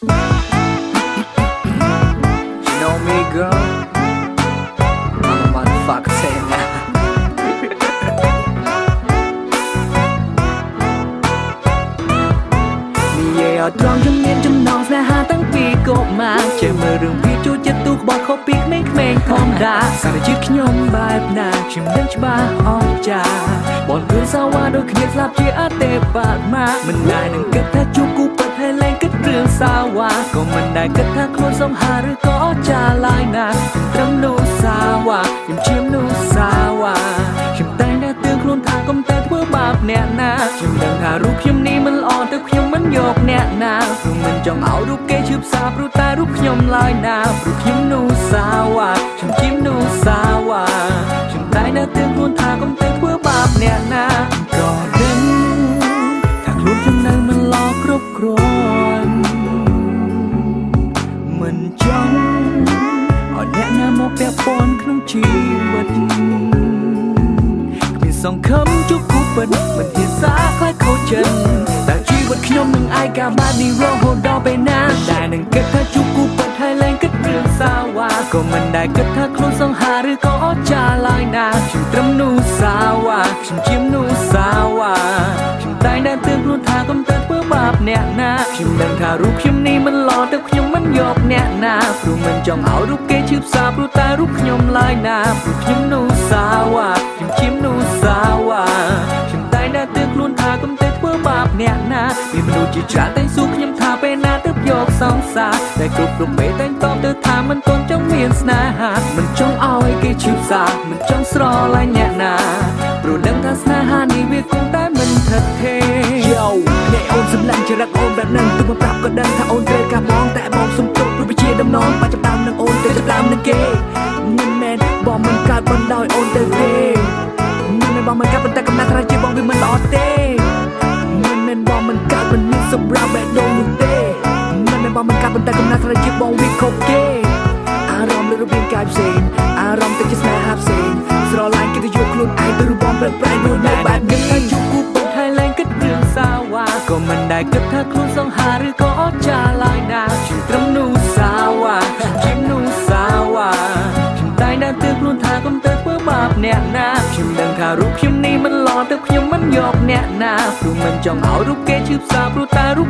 You know me, girl. I'm a motherfucker saying that. អត់ត្រង់ជំនាញចំណងស្នេហាតាំងពីកុមារជាមើលរឿងវាចូលចិត្តទូក្បត់ខុសពីក្មេងៗធម្មតាសារជាតិខ្ញុំបែបណាខ្ញុំដឹងច្បាស់អស្ចារ្យបនគ្រឿងសាវ៉ាដូចគ្នាស្លាប់ជាអតិបមាមិនដែលនឹងគិតថាជួបគូពិតហើយលែងគិតរឿងសាវ៉ាក៏មិនដែលគិតថាខ្លួនសង្ហាឬក៏អស្ចារ្យឡើយណាត្រឹមនោះសាវ៉ាខ្ញុំជាមនុស្សសាវ៉ាខ្ញុំតែងតែទឿនខ្លួនថាកុំតែធ្វើបាបអ្នកណាខ្ញុំដឹងថារូបខ្ញុំនេះមិនល្អទៅខ្ញុំមិនយកអ្នកណាព្រោះមិនចង់ឲ្យរូបគេឈឺផ្សាព្រោះតែរូបខ្ញុំឡើយណាព្រោះខ្ញុំនោះសាវ៉ាខ្ញុំជាមនុស្សសាវ៉ាខ្ញុំតែងតែទឿនខ្លួនថាកុំតែធ្វើបាបអ្នកណាក៏ដឹងថាខ្លួនខ្ញុំនៅមិនល្អគ្រប់គ្រាន់មិនចង់ឲ្យអ្នកណាមកពាក់ព័ន្ធក្នុងជីវិតសង្ឃឹមជួបគូពិតមិនហ៊ានសាខ្លាចខូចចិត្តតែជីវិតខ្ញុំនឹងឯកាបែបនេះរហូតដល់ពេលណាដែលនឹងគិតថាជួបគូពិតហើយលែងគិតរឿងសាវ៉ាក៏មិនដែលគិតថាខ្លួនសង្ហាឬក៏អស្ចារ្យឡើយណាខ្ញុំត្រឹមនោះសាវ៉ាខ្ញុំជាមនុស្សសាវ៉ាខ្ញុំតែងតែទឿនខ្លួនថាកុំទៅធ្វើបាបអ្នកណាខ្ញុំដឹងថារូបខ្ញុំនេះមិនល្អទៅខ្ញុំមិនយកអ្នកណាព្រោះមិនចង់ឲ្យរូបគេឈឺផ្សាព្រោះតែរូបខ្ញុំឡើយណាព្រោះខ្ញុំនោះសាវ៉ាខ្ញុំជាមនុស្សសាវ៉ាខ្ញុំតែងតែទឿនខ្លួនថាកុំទៅធ្វើបាបអ្នកណាមានមនុស្សជាច្រើនតែសួរខ្ញុំថាពេលណាទៅយកសង្សារតែគ្រប់ពេលតែតបទៅថាមិនទាន់ចង់មានស្នេហាមិនចង់ឲ្យគេឈឺផ្សាមិនចង់ស្រឡាញ់អ្នកណាព្រោះដឹងថាស្នេហានេះវាគង់តែមិនថិតថេរ Yo អ្នកអូនសម្លាញ់ចរិតអូនបែបហ្នឹងទោះមិនប្រាប់ក៏ដឹងថាអូនត្រូវការបងតែបងសុំទោសព្រោះវាជាដំណងបាច់ចាប់ដើមនឹងអូនទៅចាប់ដើមនឹងគេមិនមែនបងមិនកើតបណ្ដោយអូនទៅទេមិនមែនបងមិនកើតប៉ុន្តែកំណត់ថាជាបងវាមិនល្អទេមិនមែនបងមិនកើតមិនមានសម្រាប់បែបដូងនោះទេមិនមែនបងមិនកើតប៉ុន្តែកំណត់ថាជាបងវាខុសគេអារម្មណ៍លើរបៀងកាយផ្សេងអារម្មណ៍ទៅជាស្នេហាផ្សេងស្រឡាញ់គេទៅយកខ្លួនឯងទៅរបងប្រែប្រែមួយនៅបែបនេះថាជួបគូពិតហើយលែងគិតរឿងសាវ៉ាក៏មិនដែលគិតថាខ្លួនសង្ហាឬក៏អស្ចារ្យឡើយណាខ្ញុំត្រឹមនោះសាវ៉ាខ្ញុំនោះសាវ៉ាខ្ញុំតែងតែទឿនខ្លួនថាកុំទៅធ្វើបាបអ្នកណាខ្ញុំដឹងថារូបខ្ញុំនេះមិនល្អទៅខ្ញុំមិនយកអ្នកណាព្រោះមិនចង់ឲ្យរូបគេឈឺផ្សាព្រោះតែរូប